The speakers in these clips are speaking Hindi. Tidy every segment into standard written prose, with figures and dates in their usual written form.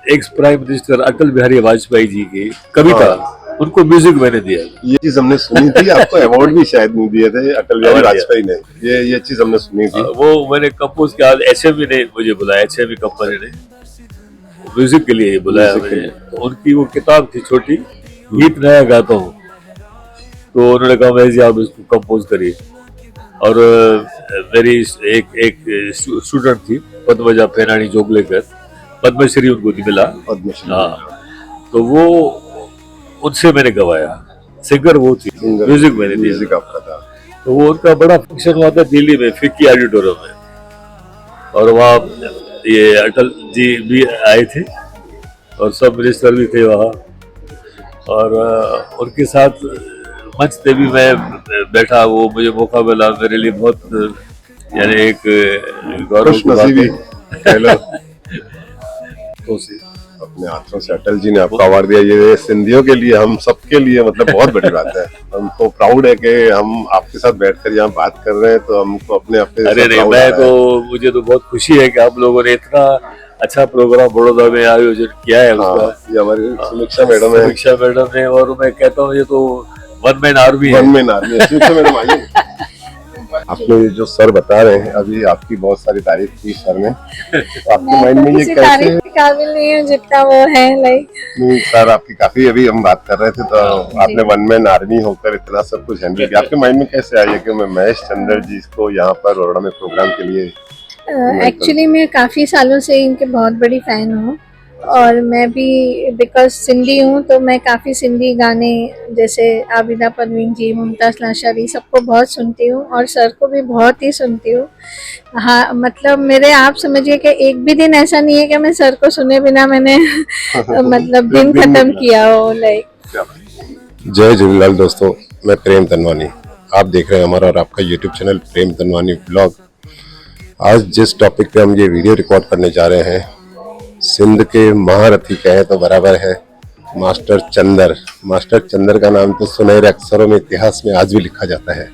Ex prime minister Atal Bihari Vajpayee ji की कविता, उनको म्यूजिक मैंने दिया। ये चीज हमने सुनी थी, आपको अवार्ड भी शायद नहीं दिए थे अटल बिहारी वाजपेयी ने, ये चीज हमने सुनी थी। वो मैंने कंपोज किया, HMV ने मुझे बुलाया, HMV कंपनी ने म्यूजिक के लिए बुलाया मुझे। तो उनकी वो किताब थी छोटी, गीत नया गाता हूँ, तो उन्होंने कहा मैं जी आप इसको कंपोज करिए। और मेरी एक स्टूडेंट थी पद्मजा पेनानी जोगलेकर, पद्मश्री उनको मिला। हाँ, तो वो उनसे मैंने गवाया, सिंगर वो थी, म्यूजिक मैंने दिया। म्यूजिक आपका था। तो वो उनका बड़ा फंक्शन हुआ था दिल्ली में, फिक्की ऑडिटोरियम में, और वहाँ ये अटल जी भी आए थे और सब मिनिस्टर भी थे वहाँ, और उनके साथ मंच पे भी मैं बैठा, वो मुझे मौका मिला, मेरे लिए बहुत यानी एक गौरव की बात है। अपने हाथों से अटल जी ने आपको अवार्ड दिया, ये सिंधियों के लिए, हम सबके लिए मतलब बहुत बड़ी बात है। हमको प्राउड है कि हम आपके साथ बैठकर यहाँ बात कर रहे हैं, तो हमको अपने अरे नहीं, मैं तो मुझे तो बहुत खुशी है कि आप लोगों ने इतना अच्छा प्रोग्राम बड़ौदा में आयोजन किया है। उसका ये हमारी समीक्षा मैडम है, समीक्षा मैडम ने, और मैं कहता हूँ ये तो वन मैन आर्मी है। समीक्षा मैडम आइए। आपने जो सर बता रहे हैं अभी, आपकी बहुत सारी तारीफ की सर ने, तो आपके माइंड में ये कैसे? तारीफ के काबिल नहीं है जितना वो है, लाइक नहीं सर, आपकी काफी, अभी हम बात कर रहे थे तो आपने वन मैन आर्मी होकर इतना सब कुछ हैंडल किया, आपके माइंड में कैसे आया कि मैं महेश चंद्र जी को यहाँ पर बड़ौदा में प्रोग्राम के लिए? एक्चुअली मैं काफ़ी सालों से इनके बहुत बड़ी फ़ैन हूँ, और मैं भी बिकॉज सिंधी हूँ तो मैं काफ़ी सिंधी गाने जैसे आबिदा परवीन जी, मुमताज़ लाशारी, सबको बहुत सुनती हूँ, और सर को भी बहुत ही सुनती हूँ। हाँ, मतलब मेरे, आप समझिए कि एक भी दिन ऐसा नहीं है कि मैं सर को सुने बिना मैंने मतलब दिन खत्म किया हो, लाइक। जय झूलेलाल दोस्तों, मैं प्रेम तनवानी, आप देख रहे हैं हमारा और आपका यूट्यूब चैनल प्रेम तनवानी ब्लॉग। आज जिस टॉपिक पे हम ये वीडियो रिकॉर्ड करने जा रहे हैं, सिंध के महारथी कहे तो बराबर है, मास्टर चंद्र। मास्टर चंद्र का नाम तो सुनहरे अक्षरों में इतिहास में आज भी लिखा जाता है।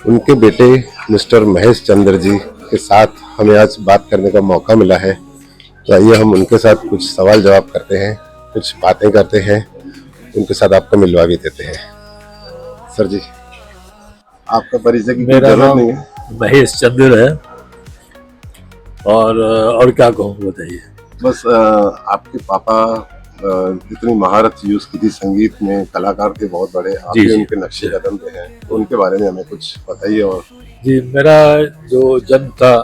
उनके बेटे मिस्टर महेश चंद्र जी के साथ हमें आज बात करने का मौका मिला है, तो आइए हम उनके साथ कुछ सवाल जवाब करते हैं, कुछ बातें करते हैं, उनके साथ आपको मिलवा भी देते हैं। सर जी, आपका परिचय की मेरा जरूरत नाम नहीं है। महेश चंद्र है, और क्या कहूँ बताइए। बस आपके पापा इतनी महारत यूज की थी संगीत में, कलाकार थे बहुत बड़े, आप भी उनके नक्शे कदम पे हैं, तो उनके बारे में हमें कुछ बताइए। और जी, मेरा जो जन्म था,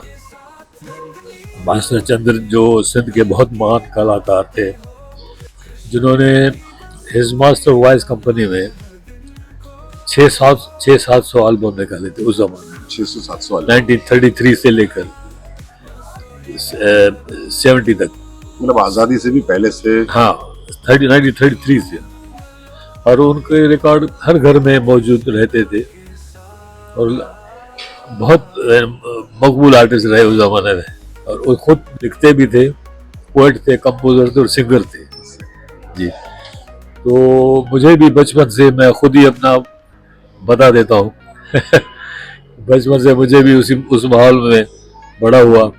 मास्टर चंद्र जो सिंध के बहुत महान कलाकार थे, जिन्होंने हिज मास्टर वॉइस कंपनी में 600-700 एल्बम निकाले थे उस जमाने में। 600-700 1933 से लेकर 70 तक, मतलब आजादी से भी पहले से। हाँ, 1933 से, और उनके रिकॉर्ड हर घर में मौजूद रहते थे, और बहुत मकबूल आर्टिस्ट रहे उस जमाने में, और वो खुद लिखते भी थे, पोएट थे, कंपोजर थे और सिंगर थे जी। तो मुझे भी बचपन से, मैं खुद ही अपना बता देता हूँ बचपन से मुझे भी उस माहौल में बड़ा हुआ,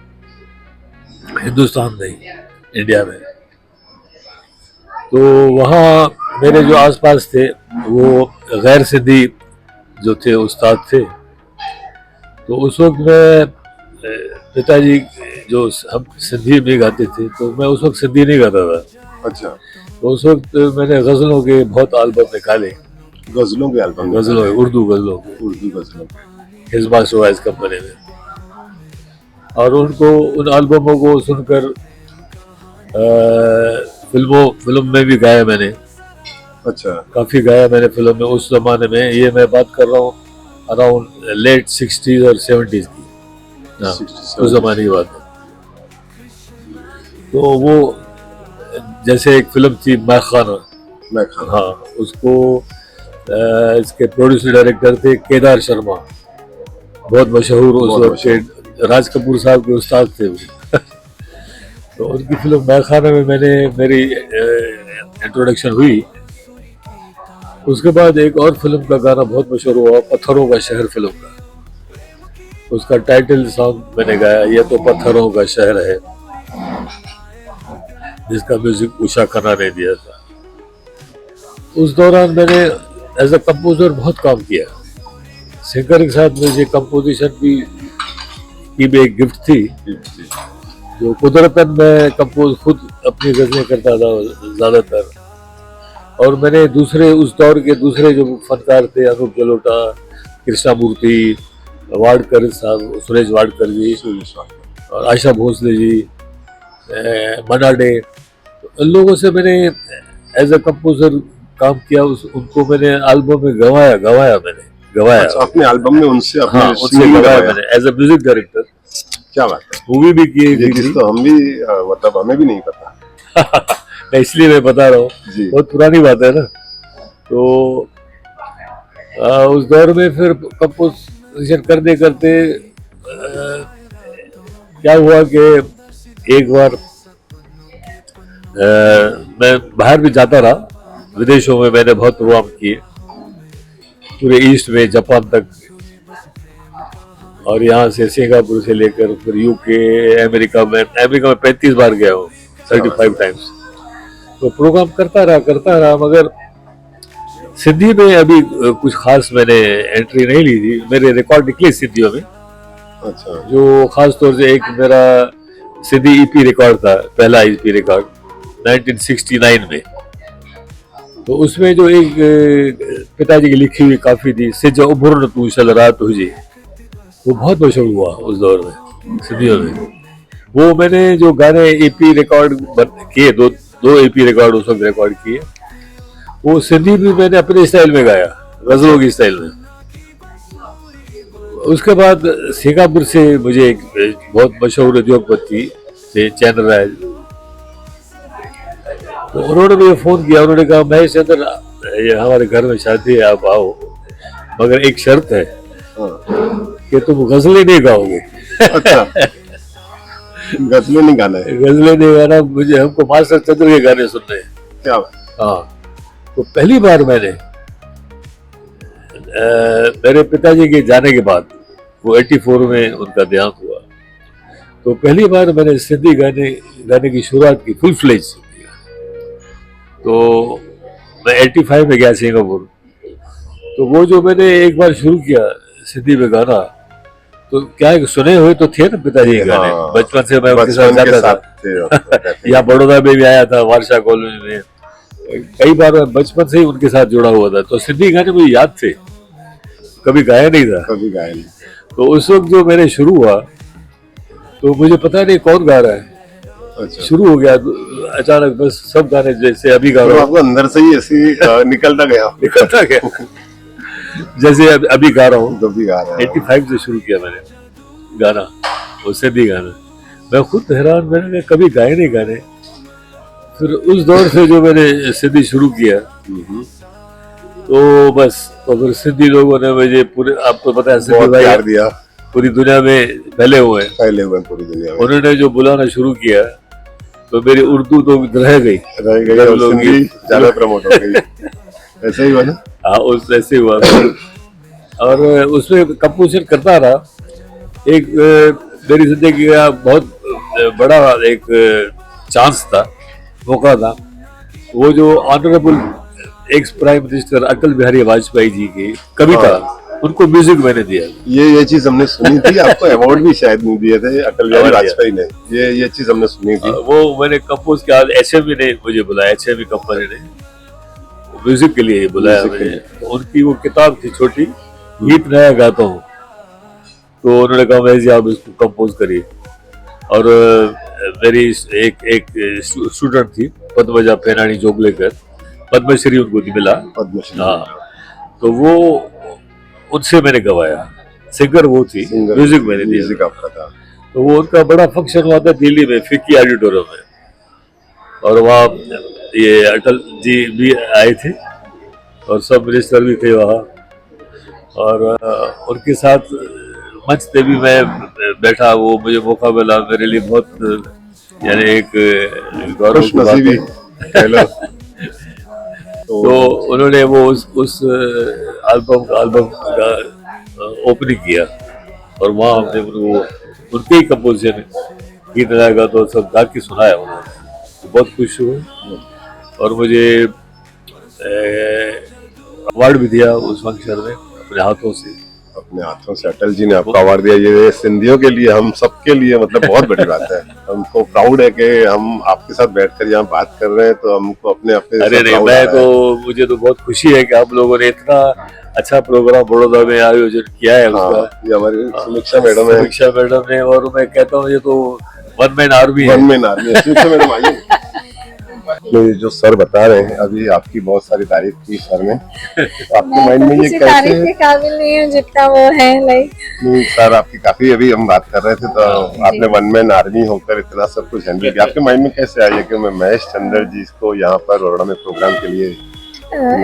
हिंदुस्तान नहीं, इंडिया में। तो वहाँ मेरे जो आसपास थे वो गैर सिंधी जो थे उस्ताद थे, तो उस वक्त मैं, पिताजी जो हम सिंधी में गाते थे, तो मैं उस वक्त सिंधी नहीं गाता था। अच्छा। तो उस वक्त मैंने गज़लों के बहुत एल्बम निकाले। गजलों के एल्बम? गज़लों, उर्दू गज़लों, हिज मास्टर वॉइस कंपनी में, और उनको, उन एल्बमों को सुनकर फिल्म में भी गाया मैंने। अच्छा। काफ़ी गाया मैंने फिल्म में उस जमाने में, ये मैं बात कर रहा हूँ अराउंड लेट 60s और 70s की, उस जमाने की बात है। तो वो जैसे एक फिल्म थी मैं खाना, हाँ, उसको इसके प्रोड्यूसर डायरेक्टर थे केदार शर्मा, बहुत मशहूर उस वक्त के राज कपूर साहब के उस्ताद थे वो तो उनकी फिल्म मैं खाना में मेरी इंट्रोडक्शन हुई। उसके बाद एक और फिल्म का गाना बहुत मशहूर हुआ, पत्थरों का शहर फिल्म का, उसका टाइटल सॉन्ग मैंने गाया, ये तो पत्थरों का शहर है। जिसका म्यूजिक उषा खन्ना ने दिया था। उस दौरान मैंने एज अ कंपोजर बहुत काम किया। सिंगर के साथ मुझे कंपोजिशन की भी एक गिफ्ट थी, जो कुदरतन मैं कंपोज खुद अपनी गज़लें करता था ज़्यादातर। और मैंने दूसरे उस दौर के दूसरे जो फनकार थे, अनूप जलोटा, कृष्णा मूर्ति, वाडकर साहब, सुरेश वाडकर जी और आशा भोसले जी, मन्ना डे, इन लोगों से मैंने एज अ कंपोजर काम किया। उनको मैंने एल्बम में गवाया मैंने। अच्छा, अपने एल्बम में उनसे अपने हाँ, उनसे सिंगिंग गवाया करवाया। मैंने एज अ म्यूजिक डायरेक्टर। क्या बात है, मूवी भी की ये चीज तो हम भी मतलब हमें भी नहीं पता। इसलिए मैं बता रहा हूँ, जी। बहुत पुरानी बात है ना। तो उस दौर में फिर कंपोजिशन करते करते क्या हुआ कि एक बार मैं बाहर भी जाता रहा, विदेशों में मैंने बहुत प्रोग्राम किए, पूरे ईस्ट में, जापान तक, और यहाँ से सिंगापुर से लेकर फिर यूके, अमेरिका में 35 बार गया हूँ, 35 टाइम्स। तो प्रोग्राम करता रहा, मगर सिंधी में अभी कुछ खास मैंने एंट्री नहीं ली थी। मेरे रिकॉर्ड निकले सिंधियों में। अच्छा, जो खास तौर से एक मेरा सिंधी ईपी रिकॉर्ड था, पहला ईपी रिकॉर्ड 1969 में। तो उसमें जो एक पिताजी की लिखी हुई काफी थी, सिज उभर तू शल रात हुई, वो बहुत मशहूर हुआ उस दौर में सिंधियों में। वो मैंने जो गाने ईपी रिकॉर्ड किए, दो ईपी रिकॉर्ड उस वक्त रिकॉर्ड किए, वो सिंधी भी मैंने अपने स्टाइल में गाया, गजलों की स्टाइल में। उसके बाद सिंगापुर से मुझे एक बहुत मशहूर उद्योगपति थे, चैन राय, तो उन्होंने मुझे फोन किया। उन्होंने कहा, महेश चंद्र, ये हमारे घर में शादी है, आप आओ, मगर एक शर्त है कि तुम गजलें नहीं गाओगे। अच्छा, गजलें नहीं गाना है। गजलें नहीं गाना, मुझे हमको मास्टर चंद्र के गाने सुनने हैं। क्या बात। हाँ, तो पहली बार मैंने मेरे पिताजी के जाने के बाद, वो 84 में उनका देहांत हुआ, तो पहली बार मैंने सिंधी गाने की शुरुआत की फुल फ्लेज। तो मैं 85 में गया सिंगापुर, तो वो जो मैंने एक बार शुरू किया सिंधी में गाना, तो क्या है, सुने हुए तो थे ना पिताजी के गाने, हाँ, बचपन से मैं उनके साथ जाता था। यहाँ बड़ौदा में भी आया था, वारसा कॉलोनी में, कई बार मैं बचपन से ही उनके साथ जुड़ा हुआ था। तो सिंधी गाने मुझे याद थे, कभी गाया नहीं था। कभी गाया नहीं। तो उस वक्त जो मैंने शुरू हुआ, तो मुझे पता नहीं कौन गा रहा है, अच्छा, शुरू हो गया अचानक, बस सब गाने जैसे अभी गा तो रहा हूँ, आपको अंदर से ही ऐसी निकलता गया। जैसे अभी गा रहा हूँ। जो भी गा रहा है। 85 से शुरू किया मैंने गाना, वो सिंधी गाना। मैं खुद हैरान, मैंने कभी गाए नहीं गाने। फिर उस दौर से जो मैंने सिंधी शुरू किया, तो बस, तो फिर सिंधी लोगों ने मुझे पूरे, आपको पता है सिंधी बहुत भाई प्यार दिया। पूरी दुनिया में फैले हुए हैं। पहले हुए पूरी दुनिया में। उन्होंने जो बुलाना शुरू किया, तो मेरी उर्दू तो रह गई, और सिंधी ज्यादा प्रमोट हो गई। ऐसा ही हुआ ना। हाँ, उस ऐसे हुआ। और उसमें कंपोजिशन करता रहा। एक मेरी जिंदगी का बहुत बड़ा एक चांस था, मौका था, वो जो honourable ex prime minister Atal Bihari Vajpayee ji की कविता, उनको म्यूजिक मैंने दिया। ये चीज हमने सुनी थी। आपको अवार्ड भी शायद नहीं दिए थे अटल बिहारी वाजपेयी ने। ये चीज हमने सुनी थी। वो मैंने कंपोज किया, HMV ने मुझे बुलाया, HMV कंपनी ने म्यूजिक के लिए बुलाया मुझे। तो उनकी वो किताब थी छोटी, गीत नया गाता हूँ, तो उन्होंने कहा, मैं जी आप इसको कंपोज करिए। और मेरी एक स्टूडेंट थी, पद्मजा पेनानी जोगलेकर, पद्मश्री उनको मिला। पद्मश्री। हाँ, तो वो उनसे मैंने गवाया, सिंगर वो थी, म्यूजिक मैंने दिया। म्यूजिक आपका था। तो वो उनका बड़ा फंक्शन हुआ था दिल्ली में, फिक्की ऑडिटोरियम में, और वहाँ ये अटल जी भी आए थे और सब मिनिस्टर भी थे वहाँ, और उनके साथ मंच पे भी मैं बैठा। वो मुझे मौका मिला, मेरे लिए बहुत यानी एक गौरव की बात है। तो उन्होंने वो उस एल्बम का ओपनिंग किया, और वहाँ हमने उनको उनके ही कंपोजिशन गीत लगाएगा तो सब गा के सुनाया उन्होंने। बहुत खुश हूँ। और मुझे अवार्ड भी दिया उस फंक्शन में अपने हाथों से। अपने हाथों से अटल जी ने आपको अवार्ड दिया, ये सिंधियों के लिए, हम सबके लिए मतलब बहुत बड़ी बात है। हमको प्राउड है कि हम आपके साथ बैठकर यहाँ बात कर रहे हैं, तो हमको अपने अरे नहीं, मैं तो मुझे तो बहुत खुशी है कि आप लोगों ने इतना अच्छा प्रोग्राम बड़ौदा में आयोजन किया है उसका। ये हमारी समीक्षा मैडम है, समीक्षा मैडम ने, और मैं कहता हूँ ये तो वन मैन आर्मी है। वन मैन आर्मी है। समीक्षा मैडम आइए। जो सर बता रहे हैं अभी, आपकी बहुत सारी तारीफ की सर ने, तो आपके माइंड में ये कैसे? तारीफ के काबिल नहीं है जितना वो है, लाइक नहीं सर, आपकी काफी, अभी हम बात कर रहे थे तो आपने वन मैन आर्मी होकर इतना सब कुछ हैंडल किया, आपके माइंड में कैसे आया कि मैं महेश चंद्र जी को यहाँ पर बड़ौदा में प्रोग्राम के लिए?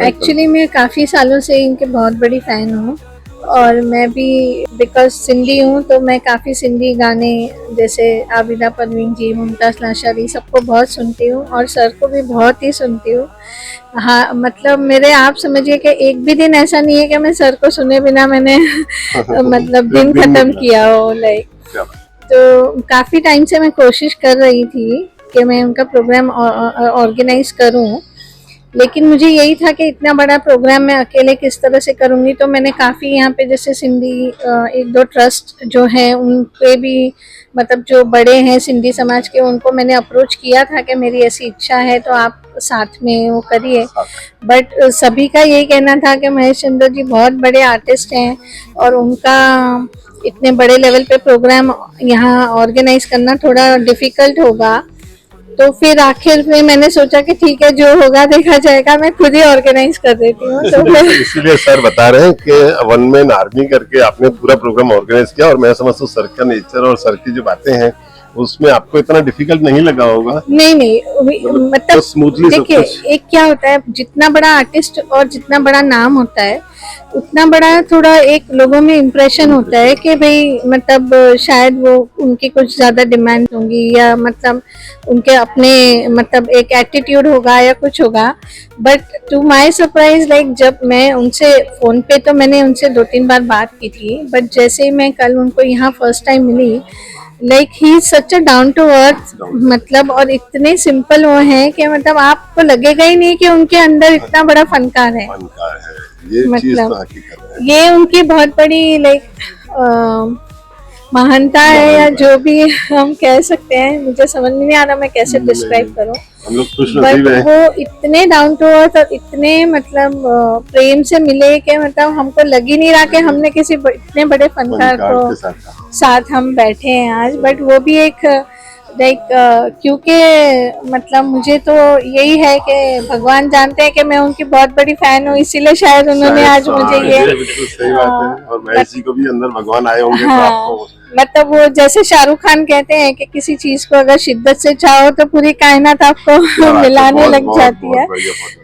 एक्चुअली मैं काफ़ी सालों से इनके बहुत बड़ी फ़ैन हूँ, और मैं भी बिकॉज सिंधी हूँ तो मैं काफ़ी सिंधी गाने जैसे आबिदा परवीन जी, मुमताज़ नाशरी, सबको बहुत सुनती हूँ, और सर को भी बहुत ही सुनती हूँ। हाँ, मतलब मेरे, आप समझिए कि एक भी दिन ऐसा नहीं है कि मैं सर को सुने बिना मैंने मतलब दिन खत्म किया हो, लाइक। तो काफ़ी टाइम से मैं कोशिश कर रही थी कि मैं उनका प्रोग्राम ऑर्गेनाइज करूँ, लेकिन मुझे यही था कि इतना बड़ा प्रोग्राम मैं अकेले किस तरह से करूँगी। तो मैंने काफ़ी यहाँ पे जैसे सिंधी एक दो ट्रस्ट जो हैं उन पे भी, मतलब जो बड़े हैं सिंधी समाज के, उनको मैंने अप्रोच किया था कि मेरी ऐसी इच्छा है तो आप साथ में वो करिए। बट सभी का यही कहना था कि महेश चंद्र जी बहुत बड़े आर्टिस्ट हैं और उनका इतने बड़े लेवल पे प्रोग्राम यहाँ ऑर्गेनाइज करना थोड़ा डिफ़िकल्ट होगा। तो फिर आखिर में मैंने सोचा कि ठीक है, जो होगा देखा जाएगा, मैं खुद ही ऑर्गेनाइज कर देती हूँ। तो इसलिए सर बता रहे हैं कि वन मैन आर्मी करके आपने पूरा प्रोग्राम ऑर्गेनाइज किया, और मैं समझता हूँ सर का नेचर और सर की जो बातें हैं उसमें आपको इतना डिफिकल्ट नहीं लगा होगा। नहीं, मतलब तो स्मूथली देखिए, एक क्या होता है, जितना बड़ा आर्टिस्ट और जितना बड़ा नाम होता है उतना बड़ा थोड़ा एक लोगों में इम्प्रेशन होता है कि भाई मतलब शायद वो उनकी कुछ ज्यादा डिमांड होंगी, या मतलब उनके अपने मतलब एक एटीट्यूड होगा या कुछ होगा। But to my surprise, like जब मैं उनसे फोन पे, तो मैंने उनसे 2-3 बार बात की थी, बट जैसे ही मैं कल उनको यहाँ फर्स्ट टाइम मिली, like he is such a down to earth, मतलब, और इतने सिंपल वो हैं कि मतलब आपको लगेगा ही नहीं कि उनके अंदर इतना बड़ा फनकार है। ये मतलब चीज तो हकीकत है। ये उनकी बहुत बड़ी लाइक महानता है, या जो भी हम कह सकते हैं, मुझे समझ में नहीं आ रहा मैं कैसे डिस्क्राइब करूं। हम लोग बट वो इतने डाउन टू अर्थ और इतने मतलब प्रेम से मिले कि मतलब हमको लग ही नहीं रहा कि हमने किसी इतने बड़े फनकार को साथ हम बैठे हैं आज। बट वो भी एक लाइक क्योंकि मतलब मुझे तो यही है कि भगवान जानते हैं कि मैं उनकी बहुत बड़ी फैन हूँ, इसीलिए शायद उन्होंने आज मुझे ये सही बात है। और महेश जी को भी अंदर भगवान आए होंगे। हाँ, तो आपको मतलब वो जैसे शाहरुख खान कहते हैं कि किसी चीज को अगर शिद्दत से चाहो तो पूरी कायनात आपको मिलाने लग जाती है।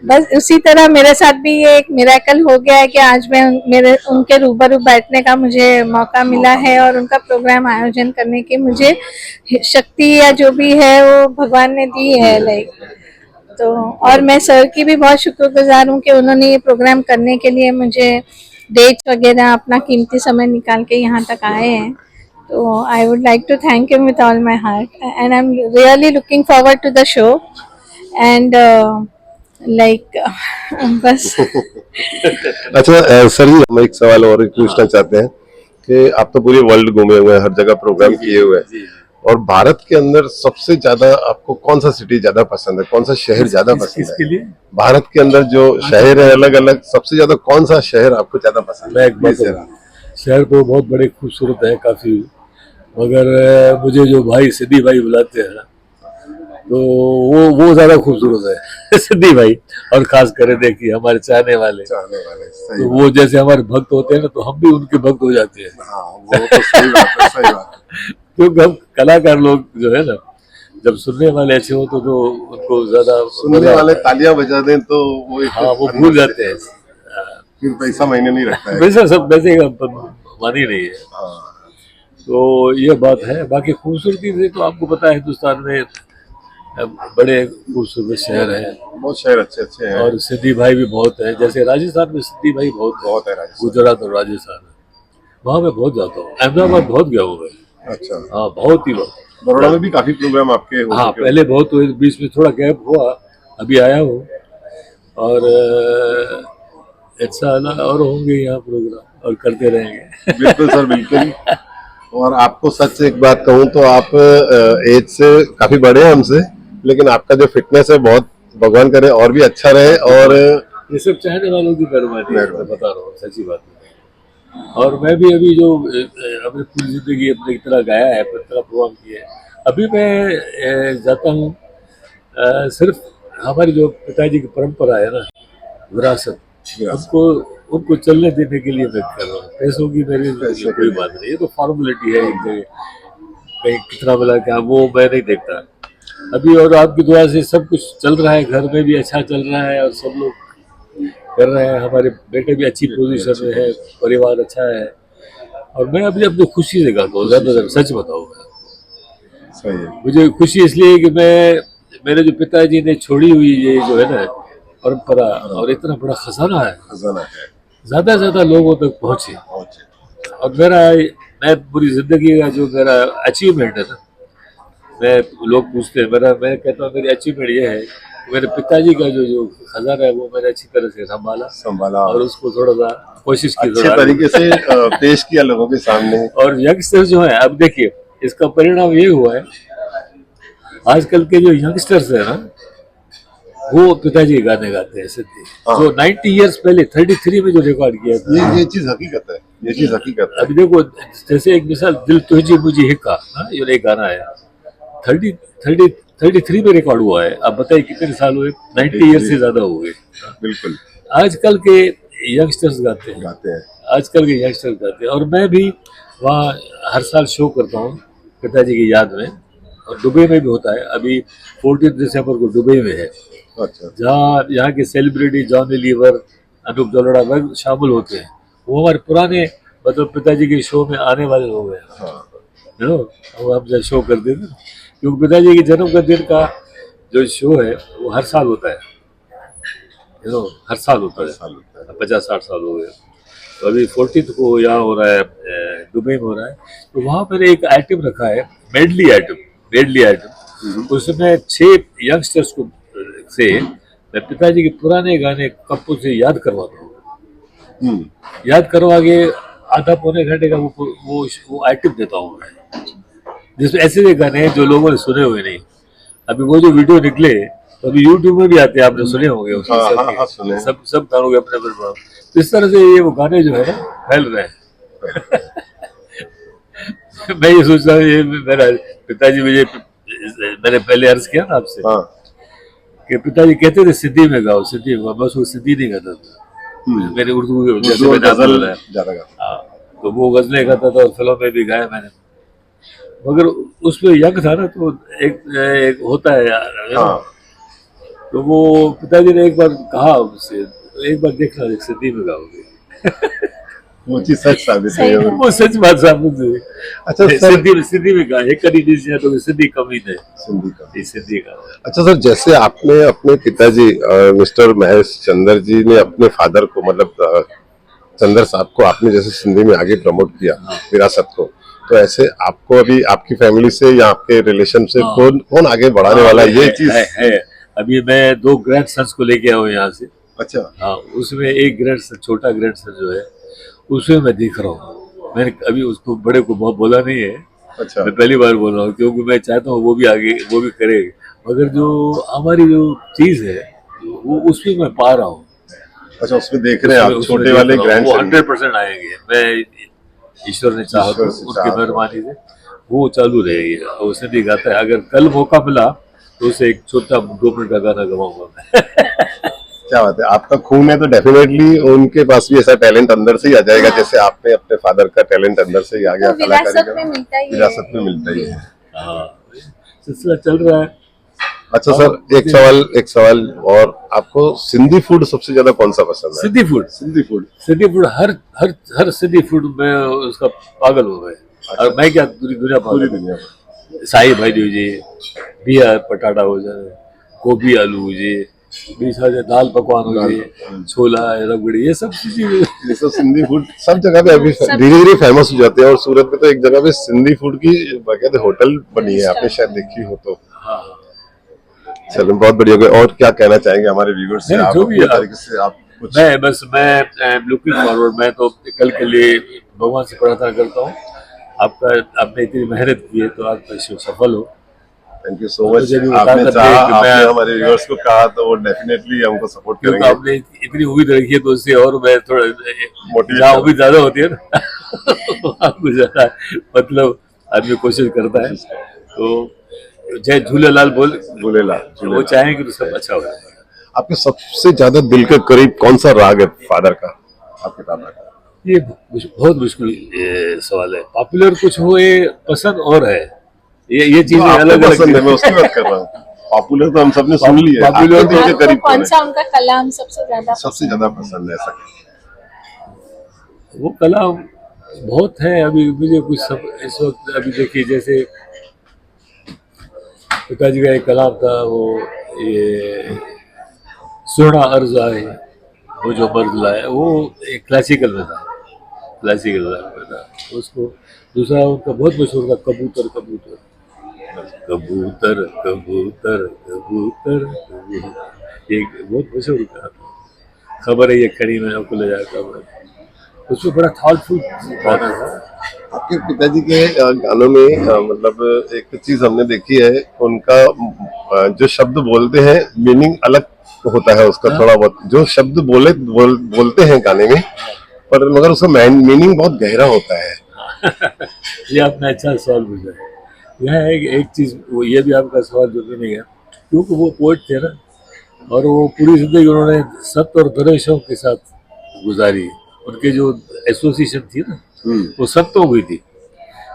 बस उसी तरह मेरे साथ भी ये एक मिरेकल हो गया है कि आज मैं मेरे उनके रूबरू बैठने का मुझे मौका मिला है, और उनका प्रोग्राम आयोजन करने की मुझे शक्ति या जो भी है वो भगवान ने दी है, लाइक। तो और मैं सर की भी बहुत शुक्रगुजार हूँ कि उन्होंने ये प्रोग्राम करने के लिए मुझे डेट्स वगैरह अपना कीमती समय निकाल के यहाँ तक आए हैं। तो I would like to thank him with all my heart, and I'm really looking forward to the show. And like बस। अच्छा सर जी, हम एक सवाल और पूछना चाहते हैं कि आप तो पूरी वर्ल्ड घूमे हुए हैं, हर जगह प्रोग्राम किए हुए हैं, और भारत के अंदर सबसे ज्यादा आपको कौन सा सिटी ज्यादा पसंद है, कौन सा शहर ज्यादा पसंद है? किसके लिए? भारत के अंदर जो शहर है अलग अलग, सबसे ज्यादा कौन सा शहर आपको ज्यादा पसंद है? शहर तो बहुत बड़े खूबसूरत है काफी, मगर मुझे जो भाई सिद्धि भाई बुलाते हैं ना, तो वो ज्यादा खूबसूरत है सिद्धि भाई। और खास कर देखिए हमारे चाहने वाले तो वो जैसे हमारे भक्त होते हैं ना, तो हम भी उनके भक्त हो जाते हैं। वो तो सही बात है, सही बात है। क्योंकि हम कलाकार लोग जो है ना, जब सुनने वाले अच्छे हो तो उनको ज्यादा सुनने वाले तालियां बजा दें तो वो भूल जाते हैं, फिर पैसा मायने नहीं रखता है। वैसा सब वैसे मानी नहीं है। तो ये बात है। बाकी खूबसूरती से तो आपको पता है हिंदुस्तान में बड़े खूबसूरत शहर है, बहुत शहर अच्छे अच्छे हैं, और सिद्धि भाई भी बहुत है। जैसे राजस्थान में सिद्धि भाई बहुत है। गुजरात और राजस्थान में, वहाँ मैं बहुत जाता हूँ। अहमदाबाद बहुत गया हूँ मैं। अच्छा, हाँ बहुत ही बहुत। बड़ौदा में भी काफी प्रोग्राम आपके हो हाँ चुके पहले बहुत हुए, बीच में थोड़ा गैप हुआ, अभी आया हूँ। और एक साल और होंगे यहाँ प्रोग्राम और करते रहेंगे। हैं। बिल्कुल सर, बिल्कुल। और आपको सच एक बात कहूँ तो आप एज से काफी बड़े हैं हमसे, लेकिन आपका जो फिटनेस है बहुत, भगवान करे और भी अच्छा रहे। और ये सब चाहने वालों की मेहरबानी है, मैं बता रहा हूँ सच्ची बात है। और मैं भी अभी जो अपनी पूरी जिंदगी अपने की तरह गाया है, अपनी तरह प्रोग्राम किया है, अभी मैं जाता हूँ सिर्फ हमारी जो पिताजी की परंपरा है ना, विरासत, उनको उनको चलने देने के लिए मैं कर रहा हूँ। पैसों की मेरी कोई बात नहीं, ये तो फॉर्मेलिटी है एक जगह, कहीं कितना मिला क्या वो मैं नहीं देखता अभी। और आपकी दुआ से सब कुछ चल रहा है, घर में भी अच्छा चल रहा है और सब लोग कर रहे हैं, हमारे बेटे भी अच्छी पोजीशन में है, परिवार अच्छा है। और मैं अभी अपनी खुशी से गाता हूँ, ज्यादा सच बताऊंगा। सही है। मुझे खुशी इसलिए कि मैं, मेरे जो पिताजी ने छोड़ी हुई ये जो है ना परंपरा, और इतना बड़ा खजाना है, खजाना है। ज्यादा से ज्यादा लोगों तक पहुंचे। और मेरा, मैं पूरी जिंदगी का जो मेरा अचीवमेंट है ना, मैं, लोग पूछते हैं मेरा, मैं कहता हूँ मेरी अचीवमेंट ये है कि मेरे पिताजी का जो जो खजाना है वो मैंने अच्छी तरह से संभाला और उसको थोड़ा सा कोशिश की अच्छे तरीके से पेश किया लोगों के सामने। और यंगस्टर जो है, अब देखिए इसका परिणाम ये हुआ है, आजकल के जो यंगस्टर्स है ना, वो पिताजी के गाने गाते हैं सिद्धि, जो 90 इयर्स पहले 33 में जो रिकॉर्ड किया था। ये चीज हकीकत है, ये चीज हकीकत है। अभी देखो, जैसे एक मिसाल, दिल तुझे मुझे हिक्का, ये एक गाना है, 33 में रिकॉर्ड हुआ है। अब बताइए कितने साल हुए, 90 ईयर से ज्यादा हो गए। बिल्कुल। आजकल के यंगस्टर्स गाते हैं, आजकल के यंगस्टर्स गाते हैं। और मैं भी वहाँ हर साल शो करता हूँ पिताजी की याद में, और दुबई में भी होता है। अभी 14 दिसंबर को दुबई में है, अच्छा। जहाँ यहाँ के सेलिब्रिटी जॉनी लीवर, अनूप जलोटा वह शामिल होते हैं। वो हमारे पुराने, मतलब पिताजी के शो में आने वाले लोग हैं, यू नो। वो हम जब शो करते थे, क्योंकि पिताजी के जन्म का दिन का जो शो है वो हर साल होता है, यू नो, हर साल होता है। 50-60 साल हो गए। तो अभी 14 को यहाँ हो रहा है, दुबई में हो रहा है। तो वहाँ मैंने एक आइटम रखा है, मेडली आइटम। उसमें 6 यंगस्टर्स को से मैं पिताजी के पुराने गाने कप्पू से याद करवाता हूँ। याद करवा के आधा पौने घंटे का वो आइटम देता हूँ मैं, जिसमें ऐसे गाने हैं जो लोगों ने सुने हुए नहीं। अभी वो जो वीडियो निकले तो अभी यूट्यूब में भी आते हैं, आपने सुने होंगे उसके, सब गानों के अपने अपने। तो इस तरह से ये वो गाने जो है ना फैल रहे हैं। मैं ये सोच रहा हूँ, ये मेरा पिताजी मुझे, मैंने पहले अर्ज किया ना आपसे कि पिताजी कहते थे सिद्धि में गाओ, सिद्धि में गाओ, बस वो सिद्धि नहीं गाता था। मेरे उर्दू जैसे गजल है, तो वो गजलें गाता था और फिल्मों में भी गाया मैंने। मगर उसमें यंग था ना, तो एक होता है यार, तो वो पिताजी ने एक बार कहा उससे, एक बार देखना सिद्धि में गाओगे। वो चीज सच साबित हुई। वो सच बात साबित हुई। अच्छा सर, सिद्धि में गा, एक कड़ी नहीं तो सिद्धि कमी है, सिद्धि का। अच्छा सर, जैसे आपने अपने पिताजी मिस्टर महेश चंद्र जी ने अपने फादर को, मतलब चंद्र साहब को, आपने जैसे सिंधी में आगे प्रमोट किया विरासत को, तो ऐसे आपको अभी आपकी फैमिली से या आपके रिलेशन से कौन आगे बढ़ाने वाला है? ये चीज है। अभी मैं 2 ग्रैंड सन्स को लेके आया हूँ यहाँ से। अच्छा। हाँ, उसमें एक ग्रैंड सन, छोटा ग्रैंड सन जो है, उसमें मैं देख रहा हूँ। मैंने अभी उसको बड़े को बहुत बोला नहीं है। अच्छा। मैं पहली बार बोल रहा हूँ, क्योंकि मैं चाहता हूँ वो भी आगे, वो भी करे। मगर जो हमारी जो चीज है वो उसमें मैं पा रहा हूँ। अच्छा, उसमें देख रहे हैं आप, छोटे वाले ग्रैंड वो 100% आएंगे। मैं, ईश्वर ने चाहा तो उनकी मेहरबानी से वो चालू रहेगी। उसने भी गाता है, अगर कल मौका मिला तो उसे एक छोटा 2 मिनट का गाना गवाऊंगा मैं। क्या बात है, आपका खून है तो डेफिनेटली उनके पास भी ऐसा टैलेंट अंदर से ही आ जाएगा, जैसे आपने अपने फादर का टैलेंट अंदर से ही आ गया। विरासत में मिलता ही है। हाँ, सिलसिला चल रहा है। अच्छा सर, एक सवाल और, आपको सिंधी फूड सबसे ज्यादा कौन सा पसंद है? सिंधी फूड हर सिंधी फूड में उसका पागल हो गए। और मैं क्या, पूरी दुनिया साई भाॼी हुजे, बिह पटाटा हुजनि, गोभी आलू हुजे, 20,000 दाल पकवान हो गई, छोला रबड़ी, ये सब चीजें। ये सब सिंधी फूड सब जगह पे अभी धीरे धीरे फेमस हो जाते हैं। और सूरत में तो एक जगह पे सिंधी फूड की बाकायदा होटल बनी है, आपने शायद देखी हो तो। हाँ, चलो बहुत बढ़िया हो गया। और क्या कहना चाहेंगे हमारे व्यूअर्स से? नहीं, आप जो भी अपने आप- तरीके से आप कुछ मैं लुकिंग फॉरवर्ड, मैं तो कल के लिए भगवान से प्रार्थना करता हूँ। आपने इतनी मेहनत की है तो आप सफल हो। Thank you so much. मुझे भी आपने बताकर चाहा, दे कि आपने मैं- हमारे व्यूअर्स को कहा तो वो डेफिनेटली हमको सपोर्ट क्योंकि करेंगे। आपने इतनी उम्मीद रखी है तो उससे और मैं थोड़ा Motivate जहाँ कर- उम्मीद ज्यादा होती है ना आपको ज्यादा मतलब आदमी कोशिश करता है। तो जय झूलेलाल बोल, झूलेलाल वो चाहेंगे तो सब अच्छा हो जाए। आपके सबसे ज्यादा दिल के करीब कौन सा राग है फादर का, आपके पापा का? ये बहुत मुश्किल सवाल है। पॉपुलर कुछ हो, ये पसंद और है, ये चीजें आपको अलग अलग पसंद है, मैं उसकी बात कर रहा हूँ। पॉपुलर तो हम सबने सुन ली है। Popular आपके दिल के आपको करीब कौन कौन है? सा उनका कलाम सबसे ज्यादा सबसे ज्यादा पसंद है ऐसा? वो कला बहुत है। अभी मुझे कुछ सब इस वक्त अभी देखिए, जैसे पिताजी का एक कलाम था, वो ये सोना अर्ज आए वो जो मर्ज लाए, वो एक क्लासिकल में था, क्लासिकल में था उसको। दूसरा उनका बहुत मशहूर था, कबूतर कबूतर कबूतर कबूतर कबूतर कबूतर, ये बहुत मशहूर था। खबर है ये खड़ी में आपको ले जाता हूँ, उसमें बड़ा थॉटफुल गाना था। आपके पिताजी के गानों में मतलब एक चीज हमने देखी है, उनका जो शब्द बोलते हैं मीनिंग अलग होता है उसका। थोड़ा बहुत जो शब्द बोलते हैं गाने में, पर मगर उसका मीनिंग बहुत गहरा होता है। ये आपने अच्छा सवाल पूछा है। यह एक चीज, वो ये भी आपका सवाल जो नहीं है, क्योंकि वो पोएट थे ना, और वो पूरी जिंदगी उन्होंने सत्य और दर्वेशों के साथ गुजारी। उनके जो एसोसिएशन थी ना, वो संतों हुई थी,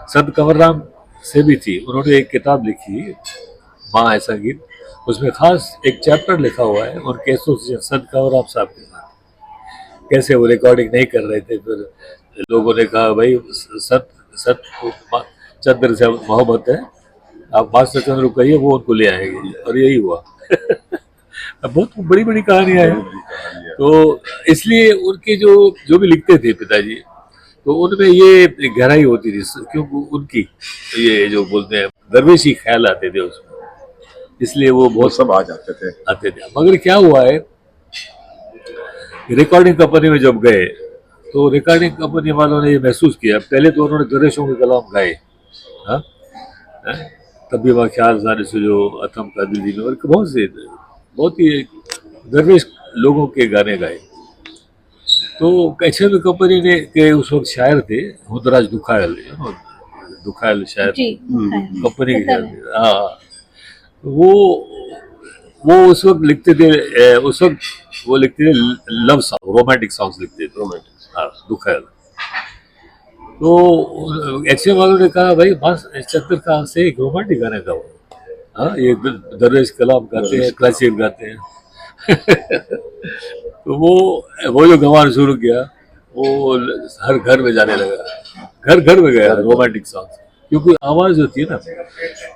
संत कंवरराम से भी थी। उन्होंने एक किताब लिखी, माँ है संगीत, उसमें खास एक चैप्टर लिखा हुआ है उनके एसोसिएशन संत कंवरराम साहब के साथ। कैसे वो रिकॉर्डिंग नहीं कर रहे थे, फिर लोगों ने कहा भाई सत सत चंद्र से मोहब्बत है, आप मास्टर चंद्र को कहिए, वो उनको ले आएंगे। और यही हुआ। बहुत बड़ी बड़ी कहानियां हैं। तो इसलिए उनके जो भी लिखते थे पिताजी, तो उनमें ये गहराई होती थी, क्योंकि उनकी ये जो बोलते हैं दरवेशी ख्याल आते थे उसमें, इसलिए वो वो बहुत सब आ जाते थे। आते थे। मगर क्या हुआ है, रिकॉर्डिंग कंपनी में जब गए तो रिकॉर्डिंग कंपनी वालों ने ये महसूस किया, पहले तो उन्होंने दरवेशों के कलाम गाए, हाँ, तभी वह ख्याल सारे से जो अथम का दिल में, और बहुत ही दरवेश लोगों के गाने गाए। तो कैसे कंपनी ने के उस वक्त शायर थे हुदराज दुखायल, दुखायल शायर जी कंपनी के शायर थे। हाँ, वो उस वक्त लिखते थे, उस वक्त वो लिखते थे लव सॉन्ग, रोमांटिक सॉन्ग्स लिखते थे। हाँ, दुखायल। तो एक्चुअली वालों ने कहा भाई मास चक्कर कहाँ से एक रोमांटिक गाने का हो, हाँ, ये दरवेश कलाम गाते हैं, क्लासिक गाते हैं। तो वो जो गंवार शुरू किया, वो हर घर में जाने लगा, घर घर में गया रोमांटिक सॉन्ग। क्योंकि आवाज होती है ना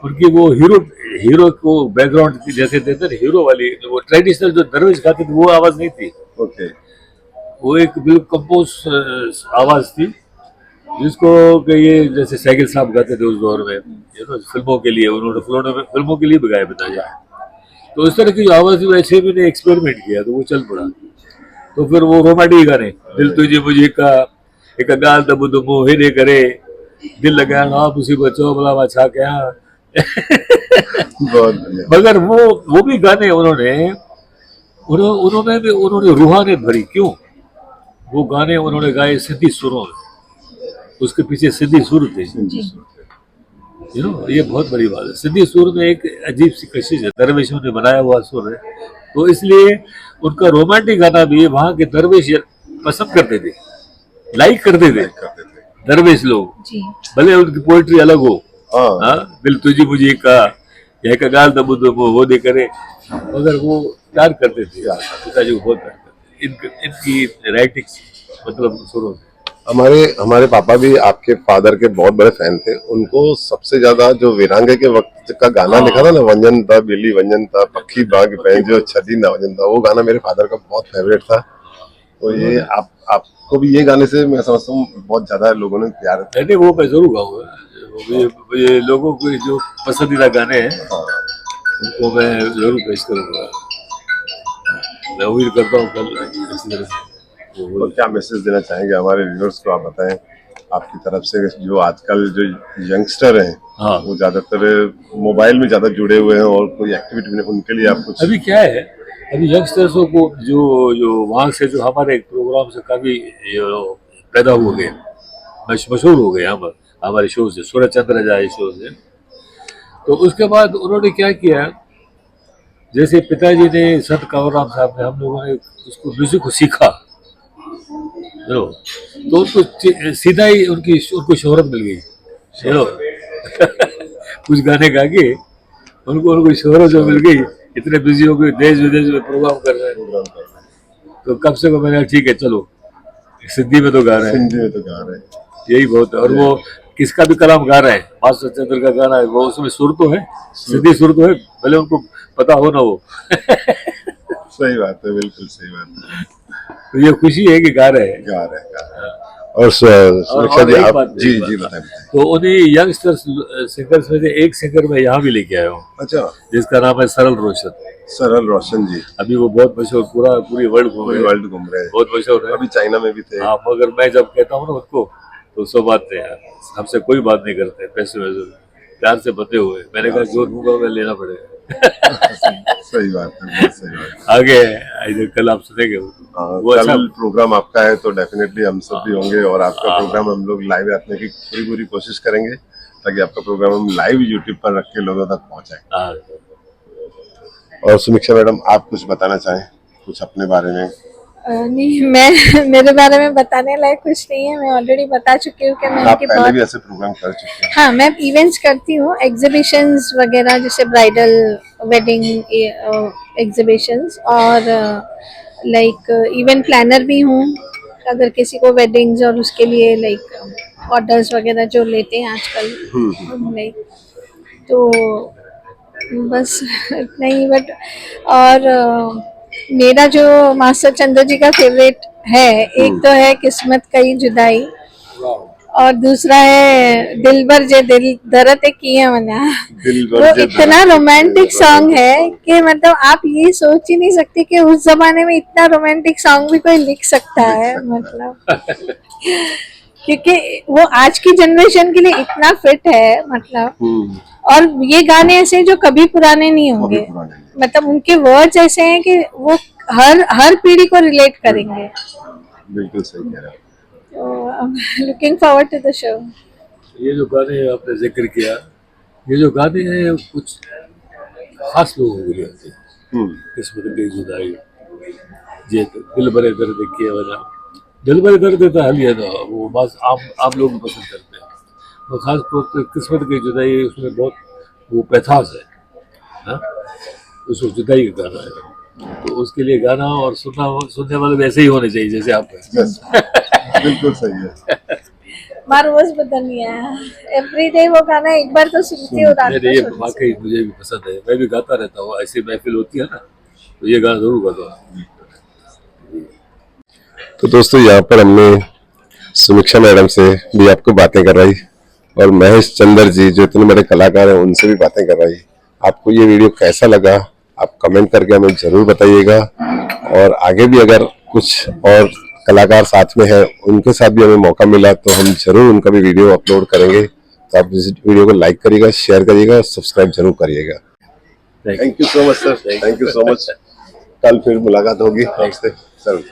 उनकी, वो हीरो को बैकग्राउंड जैसे देते हैं हीरो वाली, वो ट्रेडिशनल जो दरवेश गाते थे वो आवाज नहीं थी। ओके, वो एक बिल्कुल कंपोज आवाज थी, जिसको कि ये जैसे साइकिल साहब गाते थे उस दौर में, फिल्मों के लिए, उन्होंने फिल्मों के लिए भी गाए पिताजी। तो इस तरह की जो आवाज थी, वैसे मैंने एक्सपेरिमेंट किया तो वो चल पड़ा। तो फिर वो रोमांटिक गाने, दिल तुझे मुझे का एक गाल दबु दुमो हिरे करे, दिल लगा आप उसी बच्चों बोला छा क्या। बहुत बढ़िया। मगर वो भी गाने उन्होंने रूहानियत भरी। क्यों? वो गाने उन्होंने गाए सिद्धि सुरों में, उसके पीछे सिद्धि सुर थे। ये बहुत बड़ी बात है। सिद्धि सुर में एक अजीब सी कशिश है, दरवेशों ने बनाया हुआ सुर है, तो इसलिए उनका रोमांटिक गाना भी वहाँ के दरवेश पसंद करते थे, लाइक करते थे दरवेश लोग, भले उनकी पोएट्री अलग हो। हाँ, दिल तुझी मुझे का यह का गाल दबो दबो वो दे करे, मगर वो प्यार करते थे, पिताजी को बहुत प्यार करते थे। इनकी राइटिंग मतलब सुरों में। हमारे पापा भी आपके फादर के बहुत बड़े फैन थे। उनको सबसे ज्यादा जो वीरांगे के वक्त का गाना लिखा था ना, वंजन था बिल्ली वंजन था पक्की बाग पहन जो छदी ना वंजन था, वो गाना मेरे फादर का बहुत फेवरेट था। तो ये आपको भी ये गाने से मैं समझता हूँ बहुत ज्यादा लोगों ने प्यार। नहीं वो मैं जरूर गाऊंगा। ये लोगों के जो पसंदीदा गाने हैं उनको मैं जरूर पेश करूंगा। मैं उम्मीद करता हूँ कल इसी तरह से। और क्या मैसेज देना चाहेंगे हमारे व्यूअर्स को, आप बताएं आपकी तरफ से। जो आजकल जो यंगस्टर हैं हाँ। वो ज्यादातर मोबाइल में ज्यादा जुड़े हुए हैं और कोई एक्टिविटी नहीं, उनके लिए आप कुछ। अभी क्या है, अभी यंगस्टर्सों को जो जो वहाँ से जो हमारे प्रोग्राम से काफी पैदा हो गए, मशहूर हो गए हमारे शो से, सूरज चंद्र जाए शो से। तो उसके बाद उन्होंने क्या किया, जैसे पिताजी ने संत कंवरराम साहब ने, हम लोगों ने उसको म्यूजिक को सीखा तो उनको सीधा ही उनको शोहरत मिल गई। चलो कुछ गाने गा के उनको शोहरत जो मिल गई, इतने बिजी हो गए, देश विदेश में प्रोग्राम कर रहे हैं। तो कब से को मैंने ठीक है चलो सिंधी में तो गा रहे हैं, यही बहुत है। और वो किसका भी कलाम गा रहे हैं, मास्टर चंद्र का गाना है, वो उसमें सुर तो है, सिंधी सुर तो है, भले उनको पता हो ना हो। सही बात है, बिल्कुल सही बात है। तो ये खुशी है कि गा रहे हैं। और सुरक्षा जी आप जी बताएं। तो उन्हीं यंगस्टर सिंगर्स में से एक सिंगर मैं यहाँ भी लेके आया हूँ। अच्छा। जिसका नाम है सरल रोशन जी। अभी वो बहुत मशहूर, पूरी वर्ल्ड घूम रहे हैं, बहुत मशहूर है। अभी चाइना में भी थे। हाँ, मगर मैं जब कहता हूँ ना उनको तो सब बात नहीं यार, हमसे कोई बात नहीं करते, पैसे वैसे प्यार से बंधे हुए। मैंने कहा जो दूंगा मैं लेना पड़ेगा। सही बात है, सही बात। आगे कल आप सुनेंगे वो कल अच्छा प्रोग्राम आपका है तो डेफिनेटली हम सब भी होंगे और आपका प्रोग्राम हम लोग लाइव रखने की पूरी कोशिश करेंगे ताकि आपका प्रोग्राम हम लाइव यूट्यूब पर रख के लोगों तक पहुंचाएं। और समीक्षा मैडम आप कुछ बताना चाहें कुछ अपने बारे में? नहीं, मेरे बारे में बताने लायक कुछ नहीं है, मैं ऑलरेडी बता चुकी हूँ कि मैं आप पहले भी ऐसे प्रोग्राम कर चुके हैं? हाँ, मैं इवेंट्स करती हूँ, एग्जीबिशंस वगैरह, जैसे ब्राइडल वेडिंग एग्जीबिशंस, और लाइक इवेंट प्लानर भी हूँ। अगर किसी को वेडिंग्स और उसके लिए लाइक ऑर्डर्स वगैरह जो लेते हैं आजकल, लाइक तो बस इतना ही। बट और मेरा जो मास्टर चंद्र जी का फेवरेट है, एक तो है किस्मत कई जुदाई, और दूसरा है दिल भर जे दिल दर्द किया मना। वो इतना रोमांटिक सॉन्ग है कि मतलब आप ये सोच ही नहीं सकते कि उस जमाने में इतना रोमांटिक सॉन्ग भी कोई लिख सकता है, मतलब क्योंकि वो आज की जनरेशन के लिए इतना फिट है, मतलब। और ये गाने ऐसे जो कभी पुराने नहीं होंगे, मतलब उनके वर्ड्स ऐसे हैं कि वो हर पीढ़ी को रिलेट करेंगे। बिल्कुल सही कह रहे हैं। तो looking forward to the show. ये जो गाने आपने जिक्र किया, ये जो गाने हैं कुछ खास लोगों के लिए होते हैं। किस्मत की जुदाई, ये तो दिल भरे दर्द किया वजह, दिल भरे दर्द देता है लिया था, वो बस आप लोग पसंद करते हैं। और खास तौर पर किस्मत की जुदाई, उसमें बहुत वो पैथास है, उसको जुदाई का गाना है, तो उसके लिए गाना और सुनने वाले वैसे ही होने चाहिए जैसे आप हैं। बिल्कुल सही है। रोज बदनिया एवरीडे वो गाना एक बार तो सुनती हूँ रात में। ये वाकई मुझे भी पसंद है, मैं भी गाता रहता हूँ, ऐसी महफिल होती है ना तो ये गाना जरूर गाता हूँ। तो दोस्तों यहाँ पर हमने समीक्षा मैडम से भी आपको बातें करवाई और महेश चंद्र जी जो इतने बड़े कलाकार हैं उनसे भी बातें करवाई। आपको ये वीडियो कैसा लगा आप कमेंट करके हमें जरूर बताइएगा, और आगे भी अगर कुछ और कलाकार साथ में है उनके साथ भी हमें मौका मिला तो हम जरूर उनका भी वीडियो अपलोड करेंगे। तो आप इस वीडियो को लाइक करिएगा, शेयर करिएगा, सब्सक्राइब जरूर करिएगा। Thank you so much sir, thank you so much. कल फिर मुलाकात होगी आपसे सर।